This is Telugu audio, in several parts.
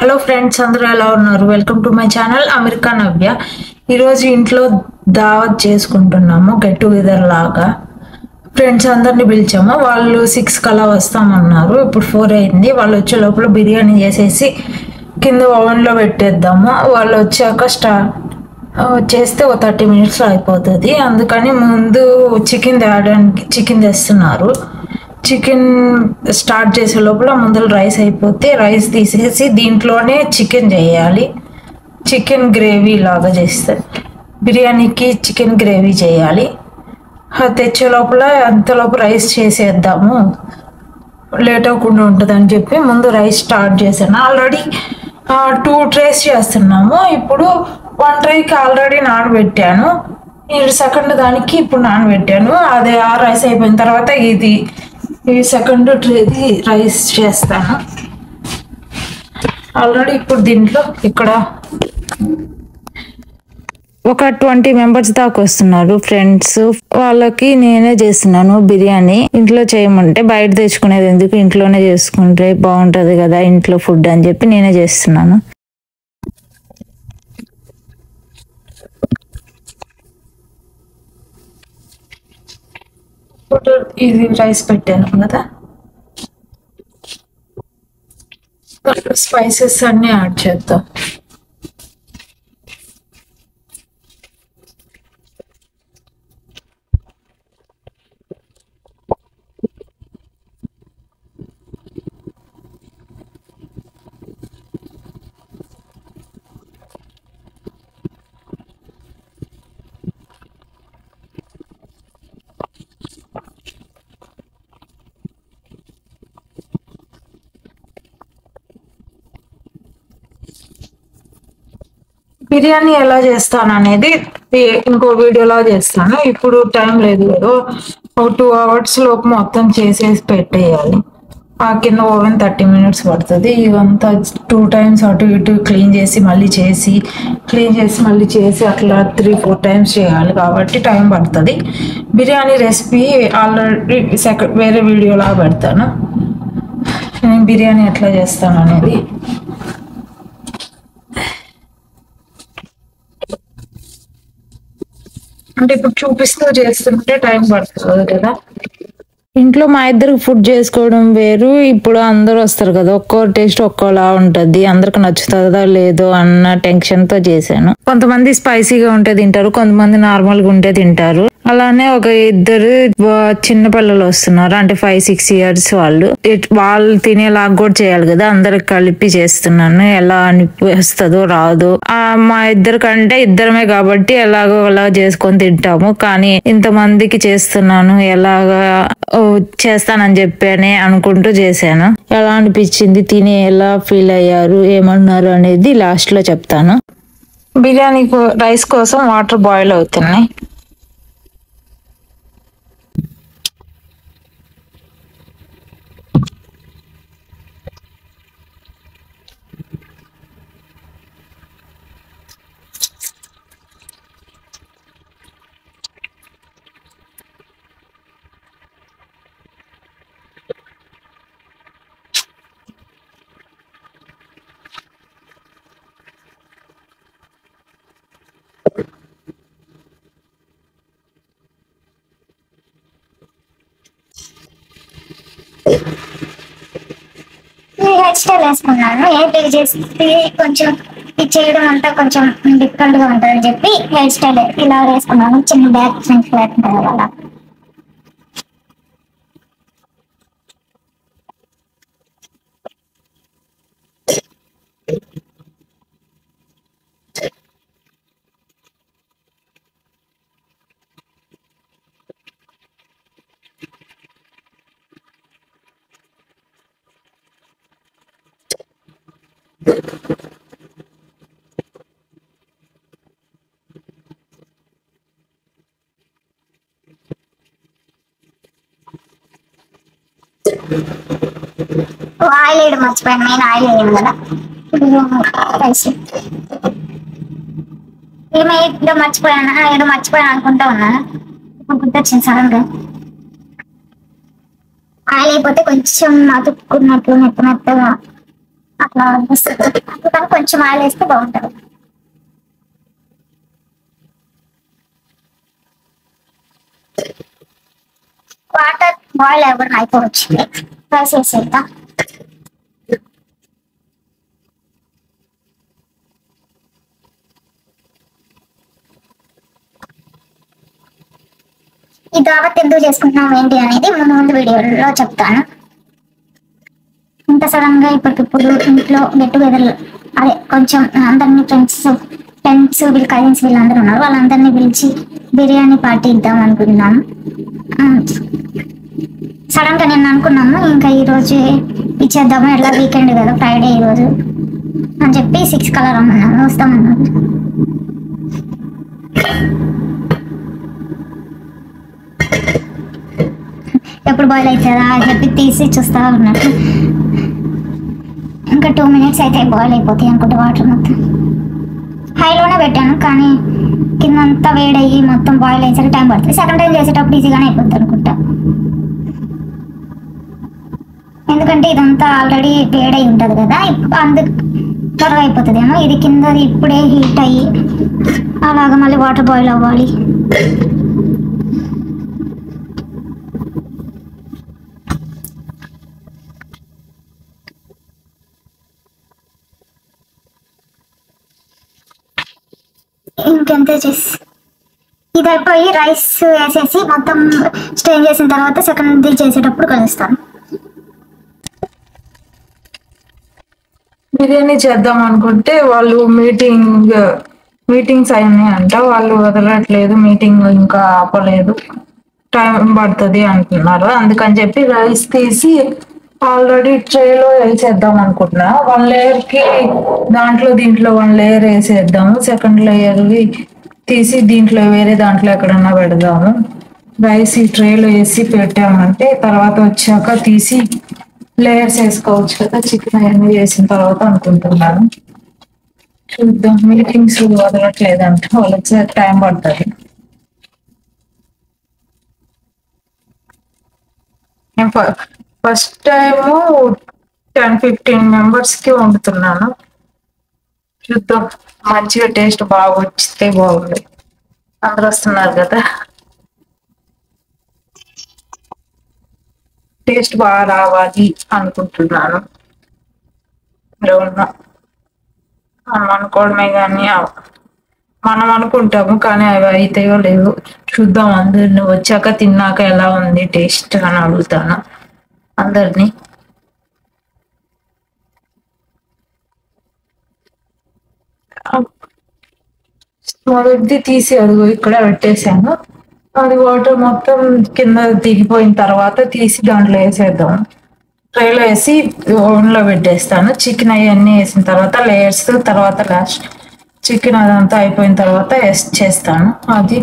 హలో ఫ్రెండ్స్, అందరూ ఎలా ఉన్నారు? Welcome to my channel America Navya. ఈరోజు ఇంట్లో దావత్ చేసుకుంటున్నాము, గెట్ టుగెదర్ లాగా. ఫ్రెండ్స్ అందరిని పిలిచాము. వాళ్ళు 6 కలా వస్తామన్నారు. ఇప్పుడు 4 అయింది. వాళ్ళు వచ్చే లోపల బిర్యానీ చేసేసి కింద ఓవెన్లో పెట్టేద్దాము. వాళ్ళు వచ్చాక చేస్తే ఓ 30 మినిట్స్లో అయిపోతుంది. అందుకని ముందు చికెన్ తెస్తున్నారు. చికెన్ స్టార్ట్ చేసే లోపల ముందర రైస్ అయిపోతే రైస్ తీసేసి దీంట్లోనే చికెన్ చేయాలి. చికెన్ గ్రేవీ లాగా చేస్తే బిర్యానీకి చికెన్ గ్రేవీ చేయాలి. తెచ్చే లోపల అంతలోపు రైస్ చేసేద్దాము, లేట్ అవ్వకుండా ఉంటుంది అని చెప్పి ముందు రైస్ స్టార్ట్ చేశాను. ఆల్రెడీ 2 ట్రేస్ చేస్తున్నాము. ఇప్పుడు 1 ట్రైకి ఆల్రెడీ నానబెట్టాను. ఈ సెకండ్ దానికి ఇప్పుడు నానబెట్టాను. అదే ఆ రైస్ అయిపోయిన తర్వాత ఈ సెకండ్ ట్రేది రైస్ చేస్తాను. ఆల్రెడీ ఇప్పుడు దీంట్లో ఇక్కడ ఒక 20 మెంబర్స్ దాకా వస్తున్నారు ఫ్రెండ్స్. వాళ్ళకి నేనే చేస్తున్నాను బిర్యానీ. ఇంట్లో చేయమంటే బయట తెచ్చుకునేది ఎందుకు, ఇంట్లోనే చేసుకుంటే బాగుంటది కదా ఇంట్లో ఫుడ్ అని చెప్పి నేనే చేస్తున్నాను. ఇది రైస్ పెట్టాను కదా, స్పైసెస్ అన్ని యాడ్ చేద్దాం. బిర్యానీ ఎలా చేస్తాను అనేది ఇంకో వీడియోలా చేస్తాను. ఇప్పుడు టైం లేదు కదా, ఒక 2 అవర్స్ లోపు మొత్తం చేసేసి పెట్టేయాలి. ఆ కింద ఓవెన్ 30 మినిట్స్ పడుతుంది. ఇవంతా 2 టైమ్స్ అటు ఇటు క్లీన్ చేసి మళ్ళీ చేసి అట్లా 3-4 టైమ్స్ చేయాలి కాబట్టి టైం పడుతుంది. బిర్యానీ రెసిపీ ఆల్రెడీ వేరే వీడియోలా పెడతాను. నేను బిర్యానీ ఎట్లా చేస్తాను అనేది. అంటే ఇప్పుడు చూపిస్తూ చేస్తుంటే టైం పడుతుంది కదా. ఇంట్లో మా ఇద్దరికి ఫుడ్ చేసుకోవడం వేరు, ఇప్పుడు అందరూ వస్తారు కదా, ఒక్కో టేస్ట్ ఒక్కోలా ఉంటది. అందరికి నచ్చుతుందా లేదో అన్న టెన్షన్ తో చేశాను. కొంతమంది స్పైసీగా ఉంటే తింటారు, కొంతమంది నార్మల్ గా ఉంటే తింటారు. అలానే ఒక 2 చిన్న పిల్లలు వస్తున్నారు, అంటే 5-6 ఇయర్స్ వాళ్ళు తినేలాగా కూడా చేయాలి కదా. అందరికి కలిపి చేస్తున్నాను, ఎలా అనిపిస్తుందో రాదో. మా ఇద్దరికంటే ఇద్దరమే కాబట్టి ఎలాగో అలా చేసుకొని తింటాము. కానీ ఇంతమందికి చేస్తున్నాను, ఎలాగా చేస్తానని చెప్పని అనుకుంటూ చేశాను. ఎలా అనిపించింది, తిని ఎలా ఫీల్ అయ్యారు, ఏమన్నారు అనేది లాస్ట్ లో చెప్తాను. బిర్యానీ రైస్ కోసం వాటర్ బాయిల్ అవుతున్నాయి. హెయిర్ స్టైల్ వేసుకున్నాను. హెయిర్ చేసి కొంచెం ఇది చేయడం అంతా కొంచెం డిఫికల్ట్ గా ఉంటుందని చెప్పి హెయిర్ స్టైల్ ఇలా వేసుకున్నాను. చిన్న బ్యాక్ ఫ్రంట్ ఫ్లాట్ ఉంటుంది అలా. ఆయిల్ వేయడం మర్చిపోయాను, నేను ఆయిల్ వేయను కదా. రైస్ ఏదో మర్చిపోయాను అనుకుంటా ఉన్నాను. ఇప్పుడు గుర్తొచ్చింది సడన్ గా. ఆయిల్ అయిపోతే కొంచెం అతుక్కున్నట్లు మెత్తగా అట్లా వస్తుంది. అందుకని కొంచెం ఆయిల్ వేస్తే బాగుంటుంది. వాటర్ బాయిల్ అవ్వడం అయిపోవచ్చింది. రైస్ వేసేద్దాం. ఈ దావత్ ఎందుకు చేసుకుంటున్నాం ఏంటి అనేది ముందు వీడియోలో చెప్తాను. ఇంత సడన్ గా ఇప్పటికిప్పుడు ఇంట్లో గెట్ టుగెదర్, అదే కొంచెం అందరినీ ఫ్రెండ్స్ వీళ్ళ కజిన్స్ వీళ్ళందరూ ఉన్నారు, వాళ్ళందరినీ పిలిచి బిర్యానీ పార్టీ ఇద్దాం అనుకుంటున్నాను. సడన్ గా నేను అనుకున్నాను ఇంకా ఈ రోజు ఇచ్చేద్దాము, ఎట్లా వీకెండ్ కదా, ఫ్రైడే ఈ రోజు అని చెప్పి 6 కల్లా రమ్మన్నాను. వస్తామన్నారు. ఎప్పుడు బాయిల్ అవుతుందా అని చెప్పి తీసి చూస్తా ఉన్నట్టు. ఇంకా 2 minutes అయితే బాయిల్ అయిపోతాయి అనుకుంటే వాటర్ మొత్తం. హైలోనే పెట్టాను కానీ కిందంతా వేడయ్యి మొత్తం బాయిల్ అయ్యేసరికి టైం పడుతుంది. సెకండ్ టైం చేసేటప్పుడు ఈజీగానే అయిపోతుంది అనుకుంటా, ఎందుకంటే ఇదంతా ఆల్రెడీ వేడై ఉంటుంది కదా, అందుకు త్వరగా అయిపోతుందేమో. ఇది కిందది ఇప్పుడే హీట్ అయ్యి అలాగ మళ్ళీ వాటర్ బాయిల్ అవ్వాలి. ఇంకెంతే చేసి ఇది అయిపోయి రైస్ వేసేసి మొత్తం స్ట్రెయిన్ చేసిన తర్వాత సెకండ్ చేసేటప్పుడు కలుస్తాను. బిర్యానీ చేద్దాం అనుకుంటే వాళ్ళు మీటింగ్స్ అయినాయి అంట, వాళ్ళు వదలట్లేదు, మీటింగ్ ఇంకా ఆపలేదు, టైం పడుతుంది అంటున్నారు. అందుకని చెప్పి రైస్ తీసి ఆల్రెడీ ట్రేలో వేసేద్దాం అనుకుంటున్నా. 1 లేయర్కి దీంట్లో 1 లేయర్ వేసేద్దాము, సెకండ్ లేయర్వి తీసి దీంట్లో వేరే దాంట్లో ఎక్కడన్నా పెడదాము. రైస్ ఈ ట్రేలో వేసి పెట్టామంటే తర్వాత వచ్చాక తీసి లేయర్స్ వేసుకోవచ్చు కదా, చికెన్ అవన్నీ వేసిన తర్వాత అనుకుంటున్నాను. చూద్దాం, మీటింగ్స్ వదలట్లేదంటే వాళ్ళకి టైం పడుతుంది. ఫస్ట్ టైము 10-15 మెంబర్స్కి వండుతున్నాను. చూద్దాం, మంచిగా టేస్ట్ బాగా వచ్చితే బాగుంది. అందరు వస్తున్నారు కదా, టేస్ట్ బాగా రావాలి అనుకుంటున్నాను. అనుకోవడమే కానీ మనం అనుకుంటాము కానీ అవి అయితాయో లేవు చూద్దాం. అందరిని వచ్చాక తిన్నాక ఎలా ఉంది టేస్ట్ అని అడుగుతాను అందరినీ. మొదటిది తీసి అదిగో ఇక్కడ పెట్టేసాను. అది వాటర్ మొత్తం కింద దిగిపోయిన తర్వాత తీసి దాంట్లో వేసేద్దాం. ట్రైలో వేసి ఓవెన్లో పెట్టేస్తాను. చికెన్ అవన్నీ వేసిన తర్వాత లేయర్స్, తర్వాత లాస్ట్ చికెన్ అదంతా అయిపోయిన తర్వాత చేస్తాను. అది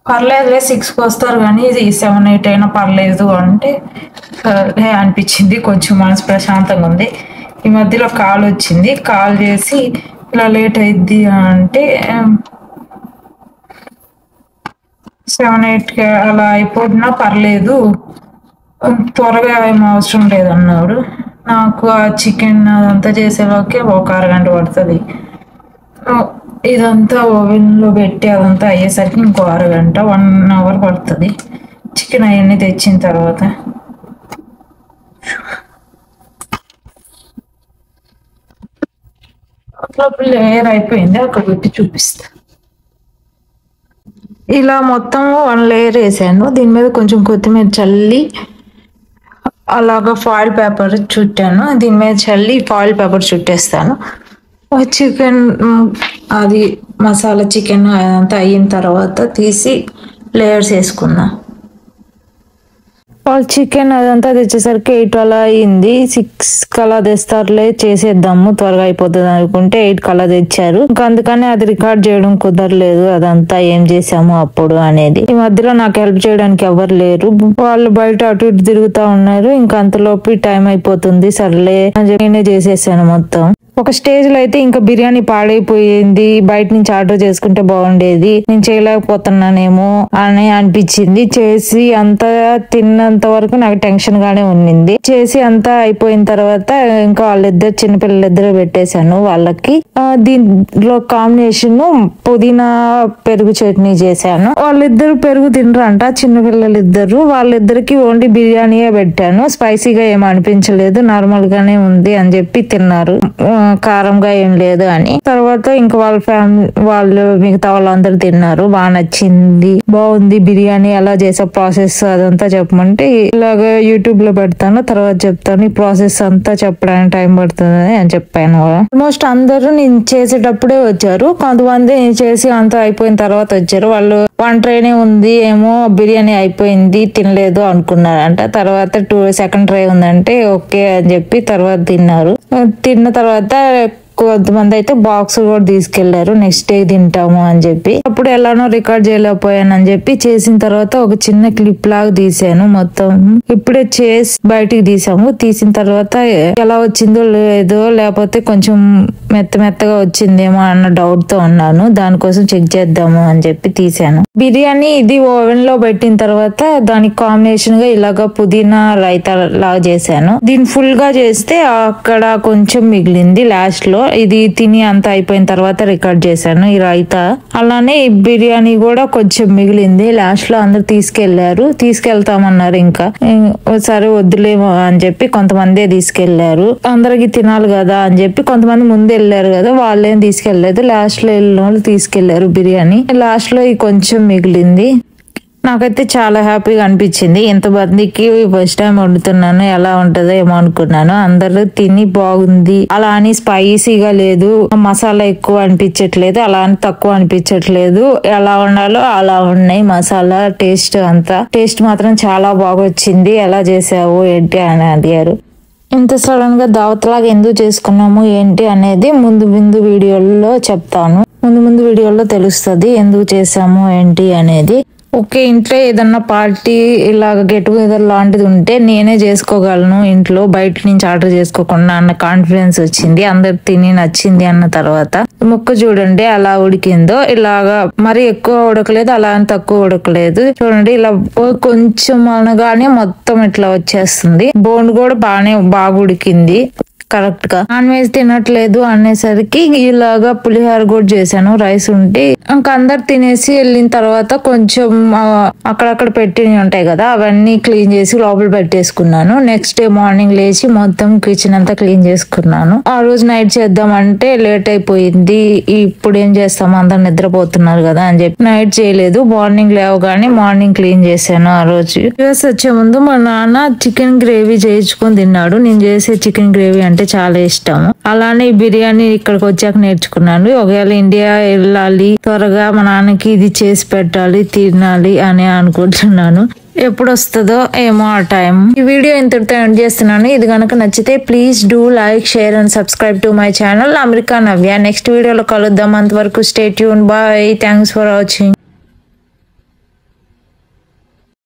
పర్లేదులే, 6కి వస్తారు కానీ ఇది 7-8 అయినా పర్లేదు అంటే అనిపించింది. కొంచెం మనసు ప్రశాంతంగా ఉంది. ఈ మధ్యలో కాల్ వచ్చింది, కాల్ చేసి ఇలా లేట్ అయిద్ది అంటే 7-8కి అలా అయిపోతున్నా పర్లేదు, త్వరగా ఏం అవసరం లేదన్నాడు. నాకు ఆ చికెన్ అదంతా చేసేలోకే ఒక అరగంట పడుతుంది. ఇదంతా ఓవెన్లో పెట్టి అదంతా అయ్యేసరికి ఇంకో అరగంట 1 hour పడుతుంది చికెన్ అవన్నీ తెచ్చిన తర్వాత. అప్పుడు లేయర్ అయిపోయింది, అక్కడ పెట్టి చూపిస్తా. ఇలా మొత్తం 1 లేయర్ వేసాను. దీని మీద కొంచెం కొత్తిమీర చల్లి అలాగా ఫాయిల్ పేపర్ చుట్టాను. దీని మీద చల్లి ఫాయిల్ పేపర్ చుట్టేస్తాను. చికెన్ అది మసాలా చికెన్ అదంతా అయిన తర్వాత తీసి లేయర్స్ వేసుకున్నా. వాళ్ళు చికెన్ అదంతా తెచ్చేసరికి 8 అలా అయింది. 6 అలా తెస్తారులే, చేసేద్దాము త్వరగా అయిపోతుంది అనుకుంటే 8 అలా తెచ్చారు. ఇంకా అందుకని అది రికార్డ్ చేయడం కుదరలేదు, అదంతా ఏం చేసాము అప్పుడు అనేది. ఈ మధ్యలో నాకు హెల్ప్ చేయడానికి ఎవరు లేరు, వాళ్ళు బయట అటు ఇటు తిరుగుతా ఉన్నారు. ఇంకా అంతలోపు టైం అయిపోతుంది, సర్లే అని చెప్పి నేనే చేసేసాను మొత్తం. ఒక స్టేజ్ లో అయితే ఇంకా బిర్యానీ పాడైపోయింది, బయట నుంచి ఆర్డర్ చేసుకుంటే బాగుండేది, నేను చేయలేకపోతున్నానేమో అని అనిపించింది. చేసి అంతా తిన్నంత వరకు నాకు టెన్షన్ గానే ఉండింది. చేసి అంతా అయిపోయిన తర్వాత ఇంకా వాళ్ళిద్దరు చిన్నపిల్లలిద్దరు పెట్టేశాను వాళ్ళకి. దీంట్లో కాంబినేషన్ పుదీనా పెరుగు చట్నీ చేశాను. వాళ్ళిద్దరు పెరుగు తినరంట చిన్నపిల్లలిద్దరు, వాళ్ళిద్దరికి ఓన్లీ బిర్యానీయే పెట్టాను. స్పైసీగా ఏం అనిపించలేదు, నార్మల్ గానే ఉంది అని చెప్పి తిన్నారు, కారంగా ఏం లేదు అని. తర్వాత ఇంకా వాళ్ళ ఫ్యామిలీ వాళ్ళు మిగతా వాళ్ళందరూ తిన్నారు, బాగా నచ్చింది, బాగుంది బిర్యానీ ఎలా చేసే ప్రాసెస్ అదంతా చెప్పమంటే ఇలాగ యూట్యూబ్ లో పెడతాను, తర్వాత చెప్తాను, ఈ ప్రాసెస్ అంతా చెప్పడానికి టైం పడుతుంది అని చెప్పాను. ఆల్మోస్ట్ అందరూ నేను చేసేటప్పుడే వచ్చారు, కొంతమంది నేను చేసి అంతా అయిపోయిన తర్వాత వచ్చారు. వాళ్ళు 1 ట్రైనే ఉంది ఏమో, బిర్యానీ అయిపోయింది తినలేదు అనుకున్నారంట. తర్వాత 2nd ట్రై ఉందంటే ఓకే అని చెప్పి తర్వాత తిన్నారు. తిన్న తర్వాత కొంతమంది అయితే బాక్స్ కూడా తీసుకెళ్లారు, నెక్స్ట్ డే తింటాము అని చెప్పి. అప్పుడు ఎలానో రికార్డ్ చేయలేకపోయాను అని చెప్పి చేసిన తర్వాత ఒక చిన్న క్లిప్ లాగా తీసాను. మొత్తం ఇప్పుడే చేసి బయటికి తీసాము. తీసిన తర్వాత ఎలా వచ్చిందో లేదో, లేకపోతే కొంచెం మెత్తగా వచ్చిందేమో అన్న డౌట్ తో ఉన్నాను, దానికోసం చెక్ చేద్దాము అని చెప్పి తీసాను. బిర్యానీ ఇది ఓవెన్ లో పెట్టిన తర్వాత దానికి కాంబినేషన్ గా ఇలాగా పుదీనా రైతా లాగా చేశాను. దీన్ని ఫుల్ గా చేస్తే అక్కడ కొంచెం మిగిలింది లాస్ట్ లో, ఇది తిని అంత అయిపోయిన తర్వాత రికార్డ్ చేశాను ఈ రైతా. అలానే ఈ బిర్యానీ కూడా కొంచెం మిగిలింది, లాస్ట్ లో అందరు తీసుకెళ్తామన్నారు. ఇంకా సరే వద్దులేమో అని చెప్పి కొంతమందే తీసుకెళ్లారు, అందరికి తినాలి కదా అని చెప్పి. కొంతమంది ముందు వెళ్ళారు కదా, వాళ్ళేం తీసుకెళ్లేదు, లాస్ట్ లో వెళ్ళిన వాళ్ళు తీసుకెళ్లారు బిర్యానీ. లాస్ట్ లో కొంచెం మిగిలింది. నాకైతే చాలా హ్యాపీగా అనిపించింది, ఇంతమందికి ఫస్ట్ టైం వండుతున్నాను, ఎలా ఉంటుందో ఏమో అనుకున్నాను. అందరూ తిని బాగుంది, అలా అని స్పైసీగా లేదు, మసాలా ఎక్కువ అనిపించట్లేదు, అలా అని తక్కువ అనిపించట్లేదు, ఎలా ఉండాలో అలా ఉన్నాయి మసాలా. టేస్ట్ మాత్రం చాలా బాగా వచ్చింది. ఎలా చేసావు ఏంటి అని అడిగారు. ఇంత సడన్ గా దావత్ లాగా ఎందుకు చేసుకున్నాము ఏంటి అనేది ముందు వీడియోలో చెప్తాను, ముందు వీడియోలో తెలుస్తుంది ఎందుకు చేసాము ఏంటి అనేది. ఓకే, ఇంట్లో ఏదన్నా పార్టీ ఇలాగ గెట్ టుగెదర్ లాంటిది ఉంటే నేనే చేసుకోగలను ఇంట్లో, బయట నుంచి ఆర్డర్ చేసుకోకుండా అన్న కాన్ఫిడెన్స్ వచ్చింది. అందరు తిని నచ్చింది అన్న తర్వాత ముక్క చూడండి అలా ఉడికిందో, ఇలాగా మరి ఎక్కువ ఉడకలేదు, అలా అని తక్కువ ఉడకలేదు. చూడండి ఇలా కొంచెం అనగానే మొత్తం ఇట్లా వచ్చేస్తుంది. బోన్ కూడా బాగా ఉడికింది కరెక్ట్ గా. నాన్ వెజ్ తినట్లేదు అనేసరికి ఇలాగా పులిహోర కూడా చేశాను, రైస్ ఉంటే. ఇంకా అందరు తినేసి వెళ్ళిన తర్వాత కొంచెం అక్కడక్కడ పెట్టి ఉంటాయి కదా, అవన్నీ క్లీన్ చేసి లోపల పెట్టేసుకున్నాను. నెక్స్ట్ డే మార్నింగ్ లేచి మొత్తం కిచెన్ అంతా క్లీన్ చేసుకున్నాను. ఆ రోజు నైట్ చేద్దామంటే లేట్ అయిపోయింది, ఇప్పుడు ఏం చేస్తాము అందరు నిద్రపోతున్నారు కదా అని చెప్పి నైట్ చేయలేదు. మార్నింగ్ లేవగానే మార్నింగ్ క్లీన్ చేశాను. ఆ రోజు యూఎస్ వచ్చే ముందు మా నాన్న చికెన్ గ్రేవీ చేయించుకొని తిన్నాడు. నేను చేసే చికెన్ గ్రేవీ అంటే చాలా ఇష్టం. అలానే బిర్యానీ ఇక్కడికి వచ్చాక నేర్చుకున్నాను. ఒకవేళ ఇండియా వెళ్ళాలి త్వరగా మా నాన్నకి ఇది చేసి పెట్టాలి తినాలి అని అనుకుంటున్నాను. ఎప్పుడు వస్తుందో ఏమో ఆ టైం. ఈ వీడియో ఇంతటితో ఎండ్ చేస్తున్నాను. ఇది కనుక నచ్చితే please do like, share and subscribe to my channel America Navya. Next వీడియోలో కలుద్దాం, అంతవరకు stay tune, bye, thanks for watching.